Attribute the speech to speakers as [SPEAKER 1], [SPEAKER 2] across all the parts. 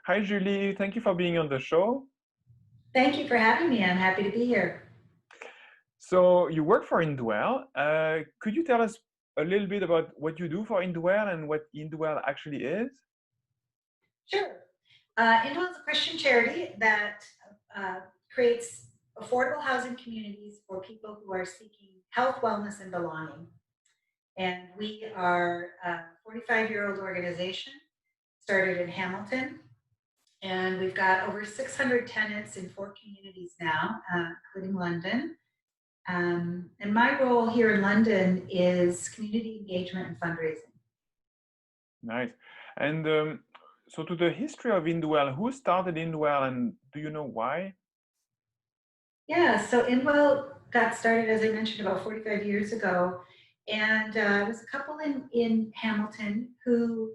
[SPEAKER 1] Hi, Julie. Thank you for being on the show.
[SPEAKER 2] Thank you for having me. I'm happy to be here.
[SPEAKER 1] So you work for Indwell. Could you tell us a little bit about what you do for Indwell and what Indwell actually is?
[SPEAKER 2] Sure. Indwell is a Christian charity that uh, creates affordable housing communities for people who are seeking health, wellness, and belonging. And we are a 45-year-old organization, started in Hamilton, and we've got over 600 tenants in 4 communities now, including London. And my role here in London is community engagement and fundraising.
[SPEAKER 1] Nice. And so to the history of Indwell, who started Indwell and do you know why?
[SPEAKER 2] Yeah, so Indwell got started, as I mentioned, about 45 years ago. And it was a couple in Hamilton who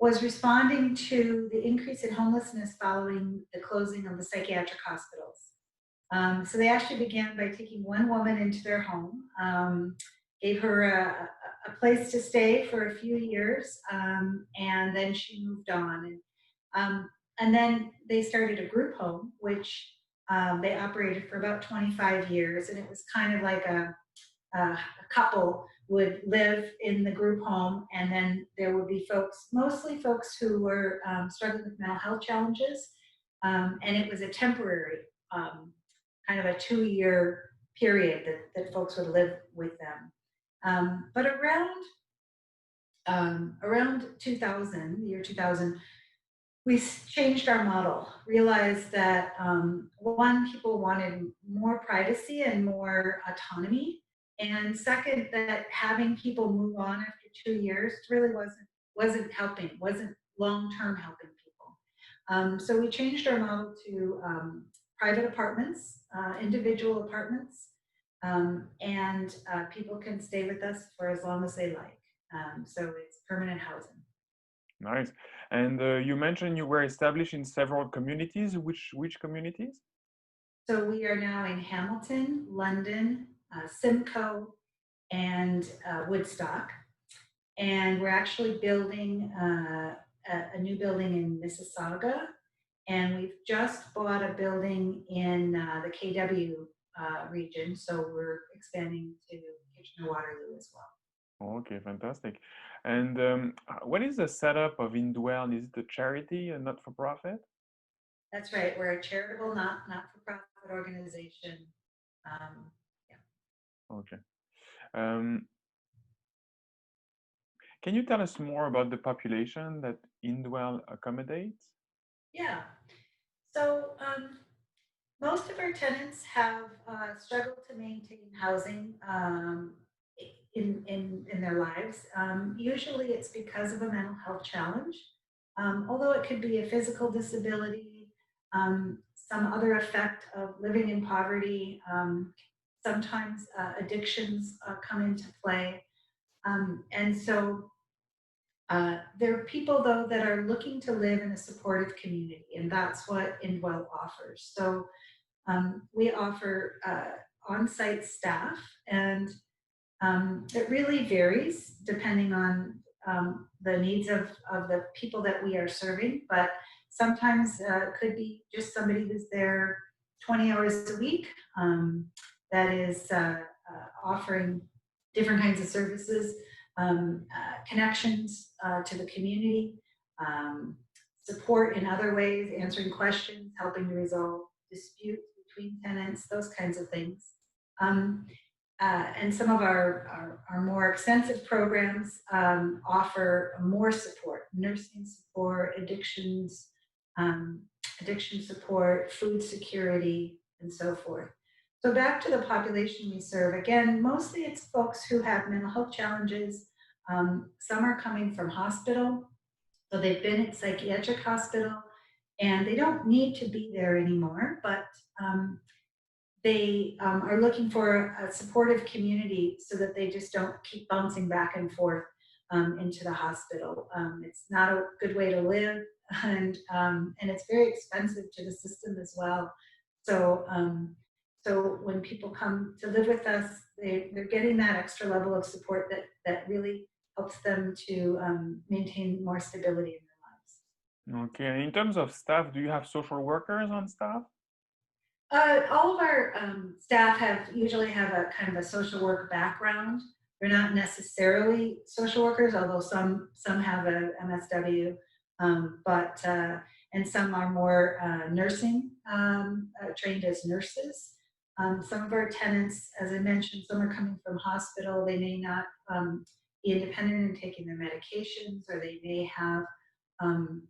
[SPEAKER 2] was responding to the increase in homelessness following the closing of the psychiatric hospitals. So they actually began by taking one woman into their home, gave her a place to stay for a few years, and then she moved on. And then they started a group home, which they operated for about 25 years. And it was kind of like a couple would live in the group home, and then there would be folks, mostly folks who were struggling with mental health challenges. And it was a temporary, kind of a 2-year period that folks would live with them. But around 2000, the year 2000, we changed our model, realized that one, people wanted more privacy and more autonomy. And second, that having people move on after 2 years really wasn't helping, wasn't long-term helping people. So we changed our model to private apartments, individual apartments, and people can stay with us for as long as they like. So it's permanent housing.
[SPEAKER 1] Nice. And you mentioned you were established in several communities. Which communities?
[SPEAKER 2] So we are now in Hamilton, London, Simcoe, and Woodstock. And we're actually building a new building in Mississauga. And we've just bought a building in the KW region. So we're expanding to Kitchener-Waterloo as well.
[SPEAKER 1] Okay, fantastic. And what is the setup of Indwell? Is it a charity and not for profit?
[SPEAKER 2] That's right. We're a charitable, not-for-profit organization. Um, yeah.
[SPEAKER 1] Okay. Um, can you tell us more about the population that Indwell accommodates?
[SPEAKER 2] Yeah. So most of our tenants have struggled to maintain housing in their lives. Usually it's because of a mental health challenge, although it could be a physical disability, some other effect of living in poverty. Sometimes addictions come into play. And so there are people, though, that are looking to live in a supportive community, and that's what Indwell offers. So we offer on-site staff, and it really varies depending on the needs of the people that we are serving. But sometimes it could be just somebody who's there 20 hours a week that is offering different kinds of services, connections to the community, um, support in other ways, answering questions, helping to resolve disputes between tenants, those kinds of things. Um, and some of our more extensive programs offer more support, nursing support, um, addiction support, food security, and so forth. So back to the population we serve, again, mostly it's folks who have mental health challenges. Some are coming from hospital, so they've been at psychiatric hospital, and they don't need to be there anymore, but they are looking for a supportive community so that they just don't keep bouncing back and forth into the hospital. It's not a good way to live, and it's very expensive to the system as well. So so when people come to live with us, they're getting that extra level of support that really helps them to maintain more stability in their lives.
[SPEAKER 1] Okay. And in terms of staff, do you have social workers on staff?
[SPEAKER 2] All of our staff usually have a kind of a social work background. They're not necessarily social workers, although some have a MSW, but and some are more nursing, trained as nurses. Some of our tenants, as I mentioned, some are coming from hospital. They may not be independent in taking their medications, or they may have um,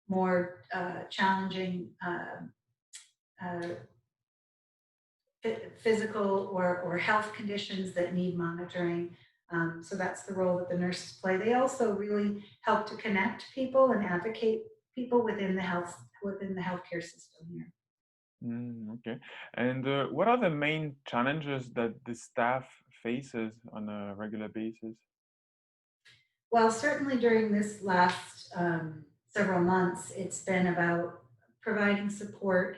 [SPEAKER 2] more challenging uh, physical or health conditions that need monitoring. So that's the role that the nurses play. They also really help to connect people and advocate people within the healthcare system here.
[SPEAKER 1] Okay. And what are the main challenges that the staff faces on a regular basis?
[SPEAKER 2] Well, certainly during this last several months, it's been about providing support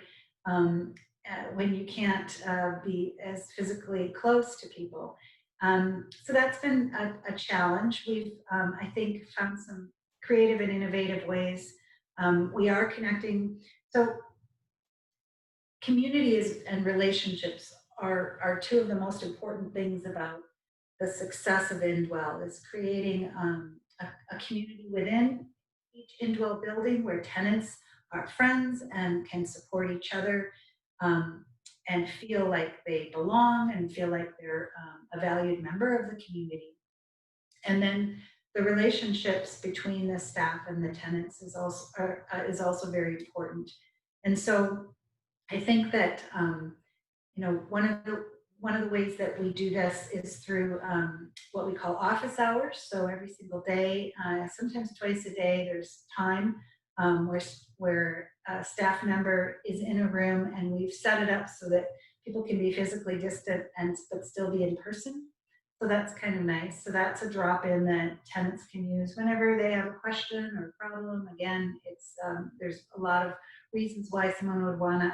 [SPEAKER 2] when you can't be as physically close to people. So that's been a challenge. We've, I think, found some creative and innovative ways. We are connecting. So community and relationships are two of the most important things about the success of Indwell is creating a community within each Indwell building where tenants are friends and can support each other um, and feel like they belong and feel like they're a valued member of the community. And then the relationships between the staff and the tenants is also very important. And so I think that you know one of the ways that we do this is through what we call office hours. So every single day, sometimes twice a day, there's time where a staff member is in a room, and we've set it up so that people can be physically distant and but still be in person. So that's kind of nice. So that's a drop in that tenants can use whenever they have a question or problem. Again, it's there's a lot of reasons why someone would want to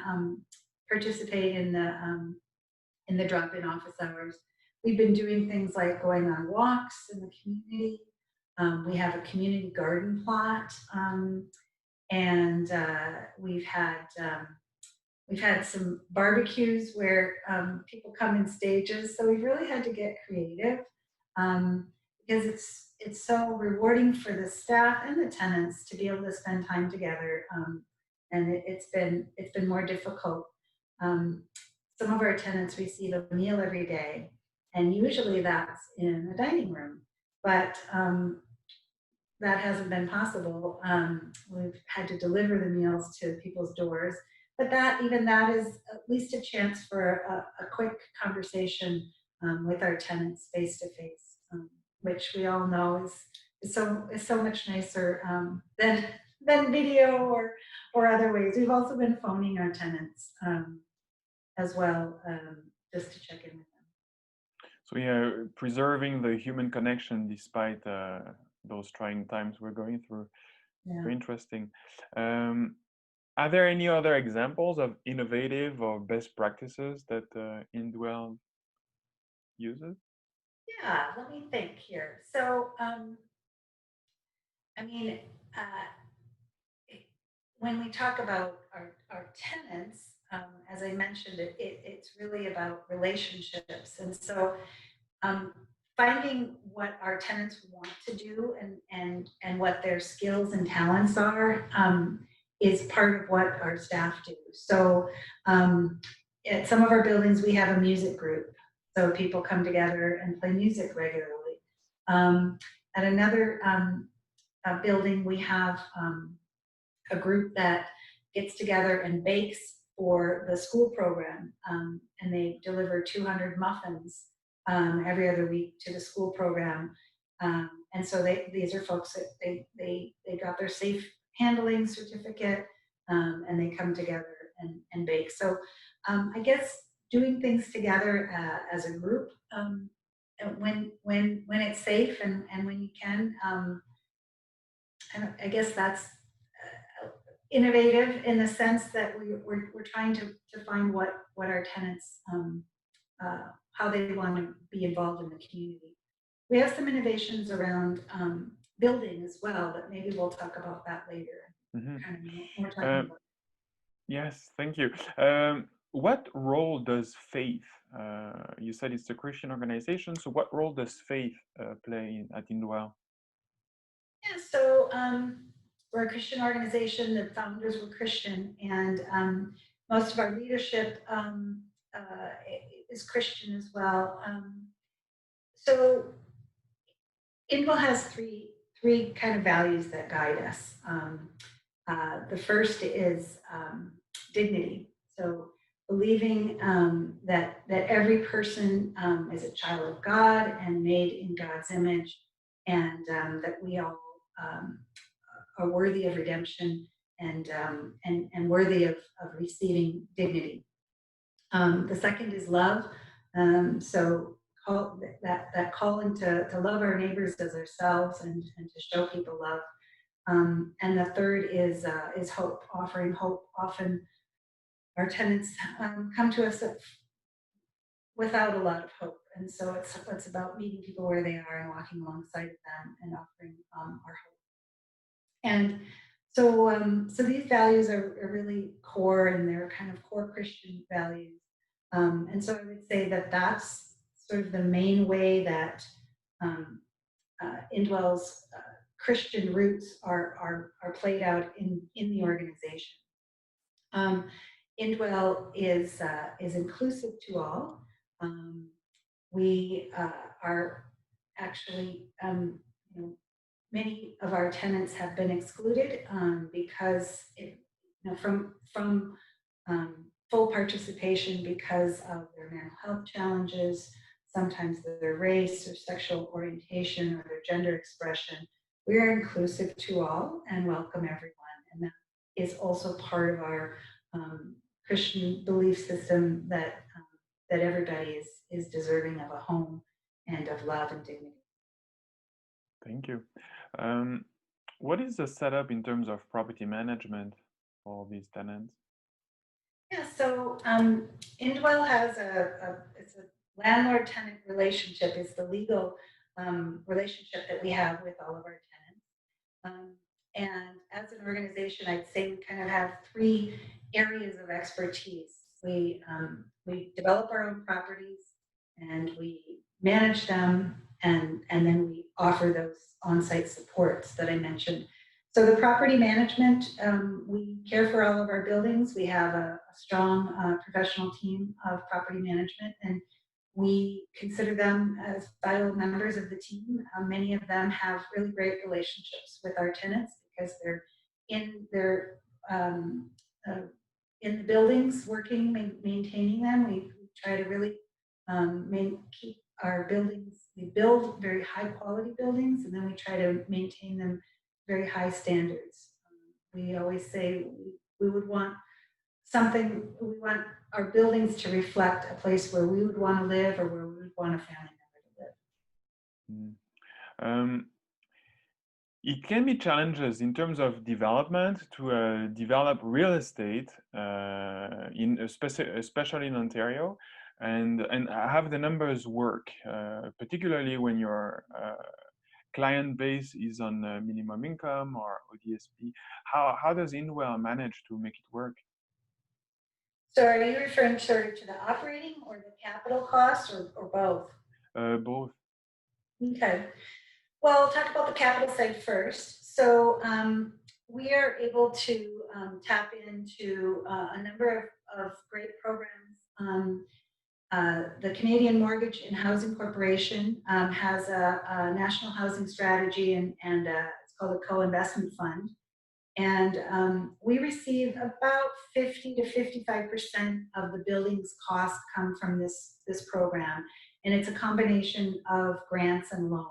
[SPEAKER 2] participate in the drop-in office hours. We've been doing things like going on walks in the community. We have a community garden plot, and we've had some barbecues where people come in stages. So we've really had to get creative because it's so rewarding for the staff and the tenants to be able to spend time together. And it's been more difficult. Um, some of our tenants receive a meal every day, and usually that's in a dining room. But that hasn't been possible. We've had to deliver the meals to people's doors, but even that is at least a chance for a quick conversation with our tenants face to face, which we all know is so much nicer than video or other ways. We've also been phoning our tenants as well, just to check in with them.
[SPEAKER 1] So yeah, preserving the human connection despite those trying times we're going through.
[SPEAKER 2] Yeah.
[SPEAKER 1] Very interesting. Um, are there any other examples of innovative or best practices that Indwell uses?
[SPEAKER 2] Yeah, let me think here. So, I mean, uh, when we talk about our tenants, as I mentioned, it's really about relationships. And so um, finding what our tenants want to do and what their skills and talents are is part of what our staff do. So at some of our buildings, we have a music group. So people come together and play music regularly. Um, at another building, we have a group that gets together and bakes for the school program, and they deliver 200 muffins every other week to the school program. And so these are folks that they got their safe handling certificate, and they come together and bake. So I guess doing things together as a group when it's safe and when you can. I guess that's innovative in the sense that we're trying to find what our tenants how they want to be involved in the community. We have some innovations around building as well, but maybe we'll talk about that later.
[SPEAKER 1] Hmm.
[SPEAKER 2] kind of know what we're talking
[SPEAKER 1] Um,
[SPEAKER 2] about.
[SPEAKER 1] yes, thank you. What role does faith, you said it's a Christian organization, so what role does faith play at Indwell?
[SPEAKER 2] Yeah, so we're a Christian organization. The founders were Christian, and most of our leadership is Christian as well. So Indwell has three kind of values that guide us. The first is dignity. So believing that every person is a child of God and made in God's image, and that we all um, are worthy of redemption and worthy of receiving dignity. The second is love. So that calling to love our neighbors as ourselves and to show people love. And the third is hope, offering hope. Often our tenants come to us without a lot of hope, and so it's about meeting people where they are and walking alongside of them and offering our hope. And so these values are really core, and they're kind of core Christian values. And so I would say that that's sort of the main way that um, Indwell's Christian roots are played out in the organization. Um, Indwell is inclusive to all. Um, we are actually, you know, many of our tenants have been excluded because from full participation because of their mental health challenges, sometimes their race or sexual orientation or their gender expression. We are inclusive to all and welcome everyone, and that is also part of our um, Christian belief system that everybody is deserving of a home and of love and dignity.
[SPEAKER 1] Thank you. Um, what is the setup in terms of property management for these tenants?
[SPEAKER 2] Yeah, so Indwell has it's a landlord-tenant relationship. It's the legal relationship that we have with all of our tenants. Um, and as an organization, I'd say we kind of have three areas of expertise. We develop our own properties and we manage them, and then we offer those on-site supports that I mentioned. So the property management, we care for all of our buildings. We have a strong professional team of property management, and we consider them as vital members of the team. Many of them have really great relationships with our tenants because they're in their uh, in the buildings, working, maintaining them. We try to really keep our buildings. We build very high quality buildings, and then we try to maintain them very high standards. We always say we would want we want our buildings to reflect a place where we would want to live or where we would want a family member to live.
[SPEAKER 1] Mm. Um, it can be challenges in terms of development to develop real estate especially in Ontario, and have the numbers work, particularly when your client base is on minimum income or ODSP. How does Indwell manage to make it work?
[SPEAKER 2] So are you referring sort of to the operating or the capital costs or both?
[SPEAKER 1] Both.
[SPEAKER 2] Okay. Well, I'll talk about the capital side first. So we are able to tap into a number of great programs. The Canadian Mortgage and Housing Corporation has a national housing strategy, and it's called a co-investment fund. And we receive about 50 to 55% of the building's costs come from this program. And it's a combination of grants and loans.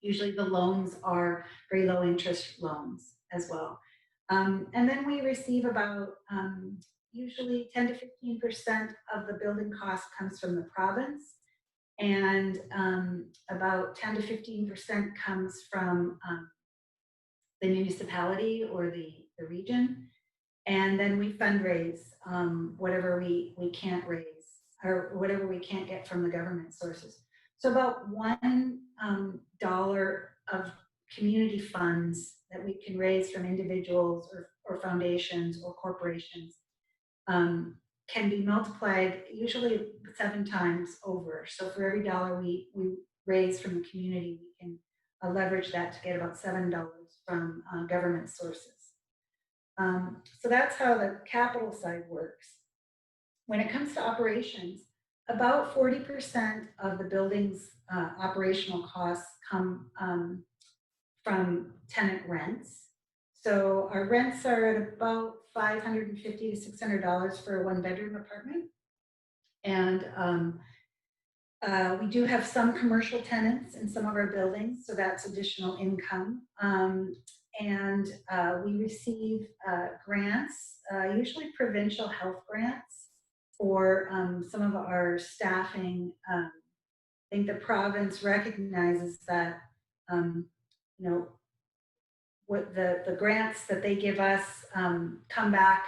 [SPEAKER 2] Usually the loans are very low interest loans as well. And then we receive about usually 10 to 15% of the building cost comes from the province, and about 10 to 15% comes from the municipality or the region. And then we fundraise whatever we can't raise or whatever we can't get from the government sources. So about $1 of community funds that we can raise from individuals or foundations or corporations can be multiplied usually 7 times over. So for every dollar we raise from the community, we can leverage that to get about $7 from government sources. So that's how the capital side works. When it comes to operations, about 40% of the building's operational costs come from tenant rents. So our rents are at about $550 to $600 for a 1-bedroom apartment. And we do have some commercial tenants in some of our buildings, so that's additional income. And we receive grants, usually provincial health grants for some of our staffing. I think the province recognizes that, you know, what the grants that they give us come back,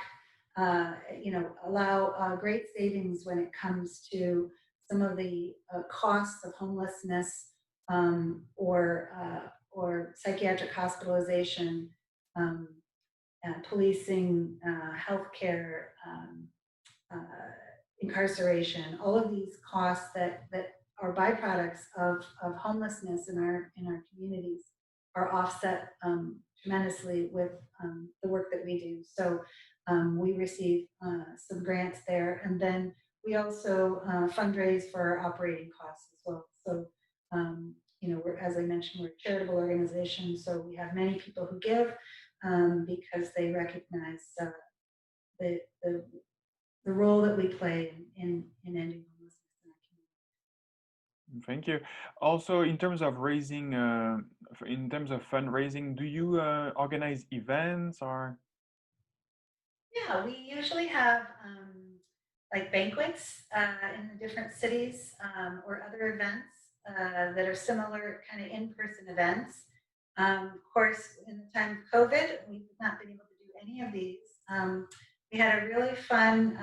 [SPEAKER 2] you know, allow great savings when it comes to some of the costs of homelessness or psychiatric hospitalization, policing, healthcare, uh, incarceration. All of these costs that are byproducts of homelessness in our communities are offset tremendously with the work that we do. So we receive some grants there, and then we also fundraise for our operating costs as well. So you know, as I mentioned, we're a charitable organization, so we have many people who give because they recognize the role that we play in ending homelessness in our community.
[SPEAKER 1] Thank you. Also, in terms of raising, in terms of fundraising, do you organize events or?
[SPEAKER 2] Yeah, we usually have like banquets in the different cities or other events that are similar kind of in-person events. Of course, in the time of COVID, we've not been able to do any of these. We had a really fun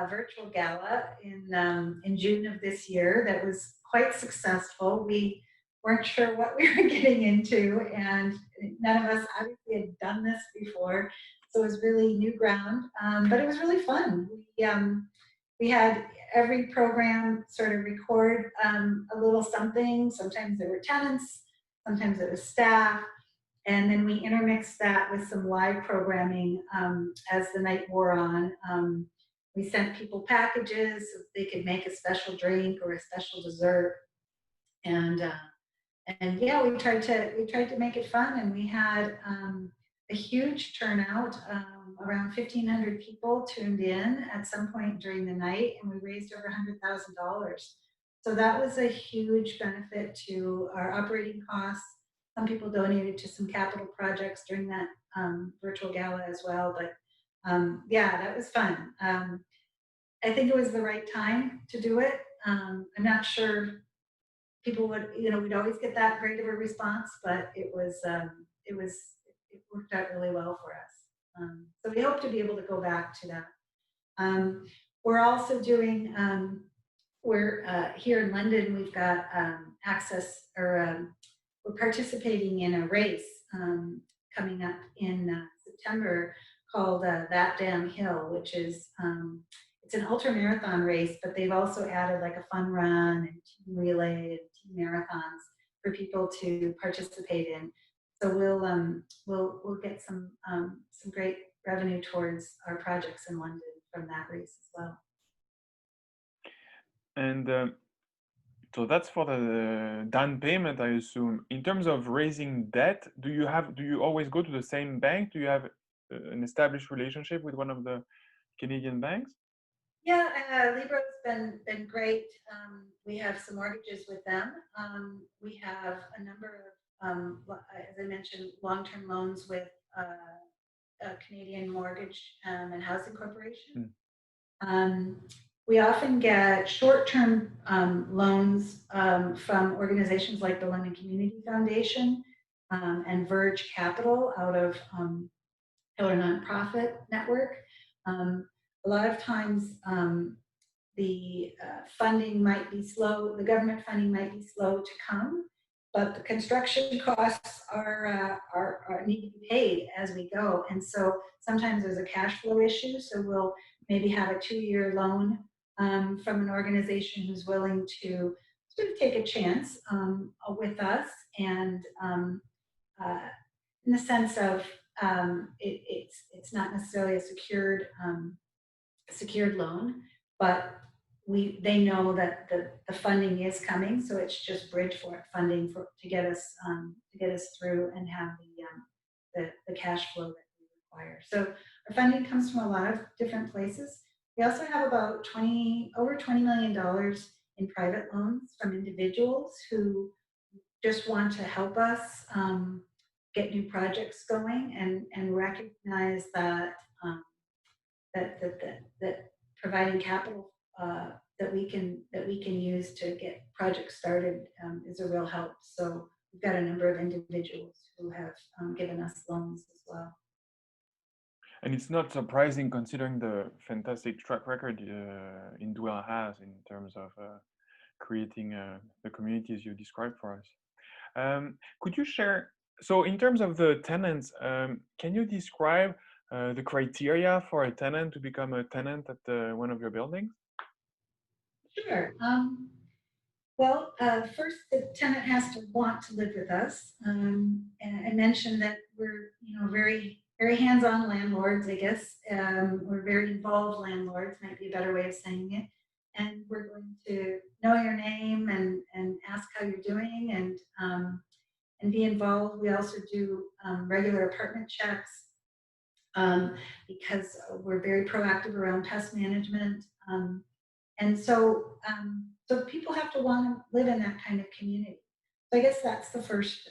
[SPEAKER 2] virtual gala in June of this year that was quite successful. We weren't sure what we were getting into, and none of us obviously had done this before. So it was really new ground, but it was really fun. We had every program sort of record a little something. Sometimes there were tenants, sometimes it was staff, and then we intermixed that with some live programming as the night wore on. We sent people packages so they could make a special drink or a special dessert, and yeah, we tried to make it fun, and we had a huge turnout. Around 1,500 people tuned in at some point during the night, and we raised over $100,000. So that was a huge benefit to our operating costs. Some people donated to some capital projects during that virtual gala as well. But yeah, that was fun. I think it was the right time to do it. I'm not sure people would, you know, we'd always get that great of a response, but it worked out really well for us. So we hope to be able to go back to that. We're also doing, we're here in London, we've got access, or we're participating in a race coming up in September called That Damn Hill, which is, it's an ultra marathon race, but they've also added like a fun run and team relay and team marathons for people to participate in. So we'll get some great revenue towards our projects in London from that race as well.
[SPEAKER 1] And so that's for the down payment, I assume. In terms of raising debt, do you always go to the same bank? Do you have an established relationship with one of the Canadian banks?
[SPEAKER 2] Yeah, Libra's been great. We have some mortgages with them. We have a number of, as I mentioned, long-term loans with Canadian Mortgage and Housing Corporation. We often get short-term loans from organizations like the London Community Foundation and Verge Capital out of Hiller Nonprofit Network. A lot of times the funding might be slow, the government funding might be slow to come. but the construction costs are need to be paid as we go. And so sometimes there's a cash flow issue. So we'll maybe have a 2-year loan from an organization who's willing to sort of take a chance with us, and uh, in the sense of it's not necessarily a secured loan, but they know that the funding is coming, so it's just bridge for funding for to get us through and have the cash flow that we require. So our funding comes from a lot of different places. We also have about over $20 million in private loans from individuals who just want to help us get new projects going, and recognize that that providing capital that we can use to get projects started is a real help. So we've got a number of individuals who have given us loans as well.
[SPEAKER 1] And it's not surprising considering the fantastic track record Indwell has in terms of creating the communities you described for us. Could you share, so in terms of the tenants, can you describe the criteria for a tenant to become a tenant at one of your buildings?
[SPEAKER 2] Sure. Well, first, the tenant has to want to live with us. And I mentioned that we're, very, very hands-on landlords, I guess. We're very involved landlords, might be a better way of saying it. And we're going to know your name and ask how you're doing, and be involved. We also do regular apartment checks because we're very proactive around pest management. And so people have to want to live in that kind of community. So I guess that's the first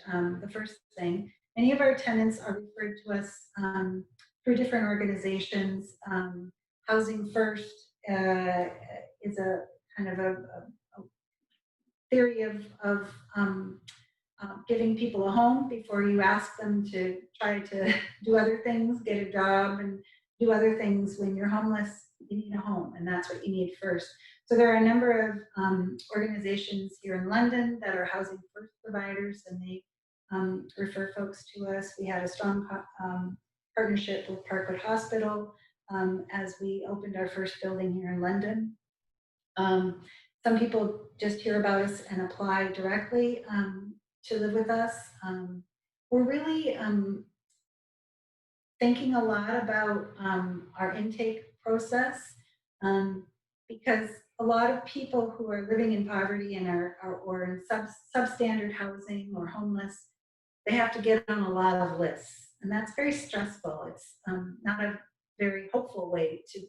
[SPEAKER 2] thing. Many of our tenants are referred to us through different organizations. Housing First is a kind of a theory of giving people a home before you ask them to try to do other things, get a job, and do other things. When you're homeless, you need a home, and that's what you need first. So there are a number of organizations here in London that are Housing First providers, and they refer folks to us. We had a strong partnership with Parkwood Hospital as we opened our first building here in London. Some people just hear about us and apply directly to live with us. We're really thinking a lot about our intake process because a lot of people who are living in poverty and or in substandard housing or homeless, they have to get on a lot of lists, and that's very stressful. It's not a very hopeful way to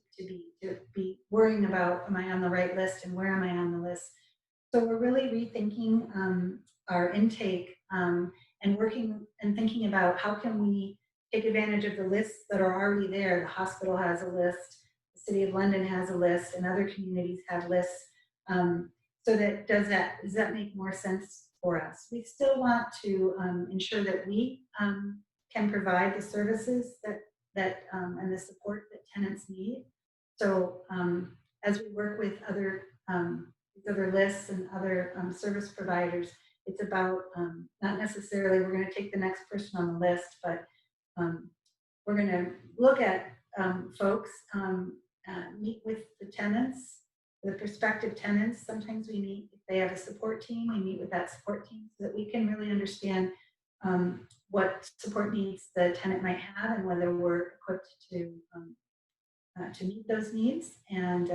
[SPEAKER 2] be worrying about, am I on the right list and where am I on the list? So we're really rethinking our intake and working and thinking about how can we take advantage of the lists that are already there. The hospital has a list, the City of London has a list, and other communities have lists. So that does that make more sense for us? We still want to ensure that we can provide the services that and the support that tenants need. So as we work with other lists and other service providers, it's about not necessarily we're going to take the next person on the list, but we're going to look at folks, meet with the tenants, the prospective tenants. Sometimes we meet, if they have a support team, we meet with that support team so that we can really understand what support needs the tenant might have and whether we're equipped to meet those needs. And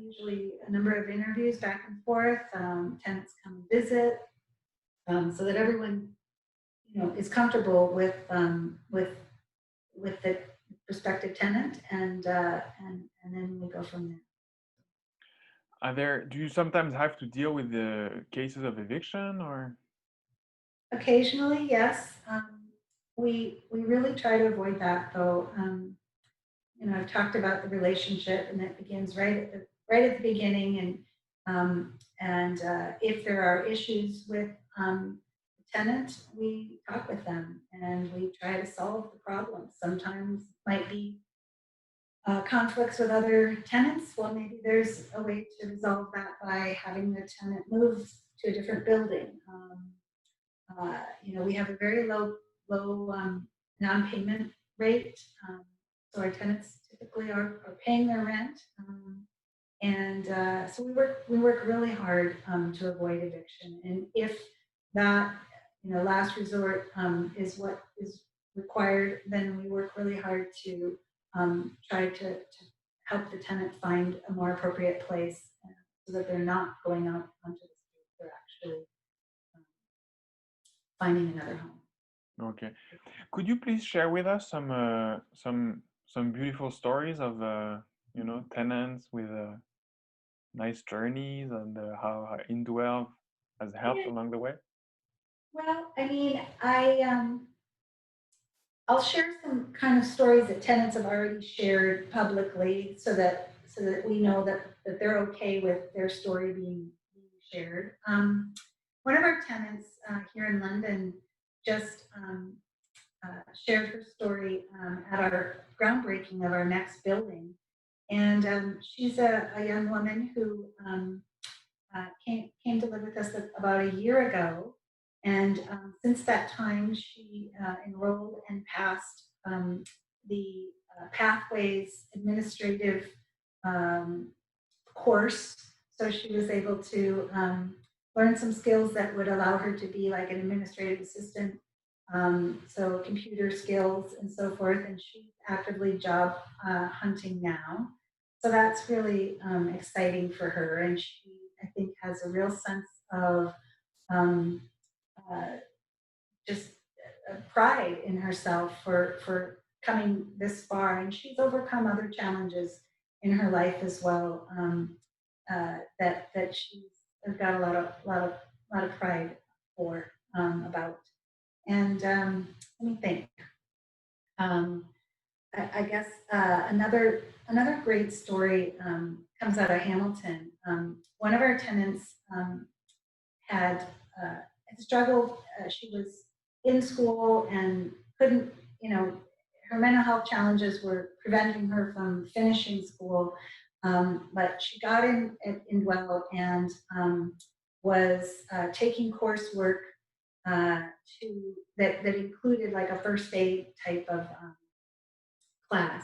[SPEAKER 2] usually a number of interviews back and forth. Tenants come and visit so that everyone is comfortable with the prospective tenant, and then we go from there.
[SPEAKER 1] Do you sometimes have to deal with the cases of eviction, or?
[SPEAKER 2] Occasionally, yes. We really try to avoid that, though. I've talked about the relationship, and that begins right at the beginning. And if there are issues with the tenant, we talk with them and we try to solve the problem. Sometimes it might be conflicts with other tenants. Well, maybe there's a way to resolve that by having the tenant move to a different building. We have a very low non-payment rate. So our tenants typically are paying their rent. And so we work really hard to avoid eviction. And if that last resort is what is required, then we work really hard to try to help the tenant find a more appropriate place so that they're not going out onto the street. They're actually um, finding another home.
[SPEAKER 1] Okay. Could you please share with us some beautiful stories of tenants with nice journeys and how Indwell has helped
[SPEAKER 2] Yeah,
[SPEAKER 1] along the way?
[SPEAKER 2] well, I mean, I'll share some kind of stories that tenants have already shared publicly so that we know that they're okay with their story being shared. One of our tenants here in London just shared her story at our groundbreaking of our next building. And she's a young woman who came to live with us about a year ago. And since that time, she enrolled and passed the Pathways administrative um, course. So she was able to learn some skills that would allow her to be like an administrative assistant. So computer skills and so forth. And she's actively job hunting now. So that's really exciting for her. And she, I think, has a real sense of um, uh, just pride in herself for coming this far. And she's overcome other challenges in her life as well that she's got a lot of pride for about. And let me think. Um, I guess another great story comes out of Hamilton. One of our tenants had struggled. She was in school and couldn't, her mental health challenges were preventing her from finishing school. But she got in at Indwell and was taking coursework uh, that included like a first aid type of class.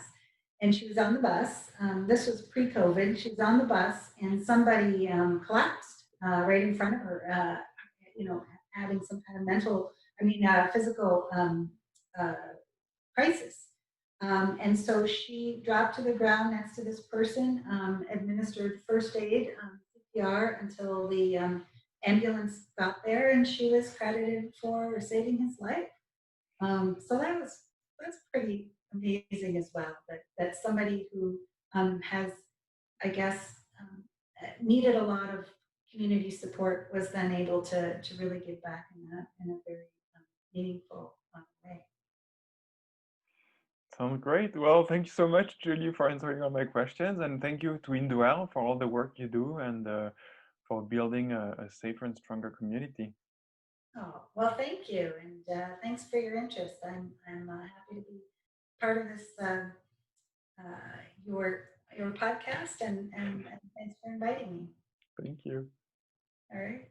[SPEAKER 2] And she was on the bus. This was pre-COVID. She was on the bus, and somebody collapsed right in front of her. Having some kind of physical uh, crisis. And so she dropped to the ground next to this person, administered first aid, CPR, until the ambulance got there, and she was credited for saving his life. So that's pretty amazing as well. That somebody who has, I guess, needed a lot of community support was then able to really give back in a very meaningful way.
[SPEAKER 1] Sounds great. Well, thank you so much, Julie, for answering all my questions, and thank you to Indwell for all the work you do and for building a safer and stronger community.
[SPEAKER 2] Oh, well, thank you, and thanks for your interest. I'm happy to be part of this your podcast, and thanks for inviting me.
[SPEAKER 1] Thank you.
[SPEAKER 2] All right.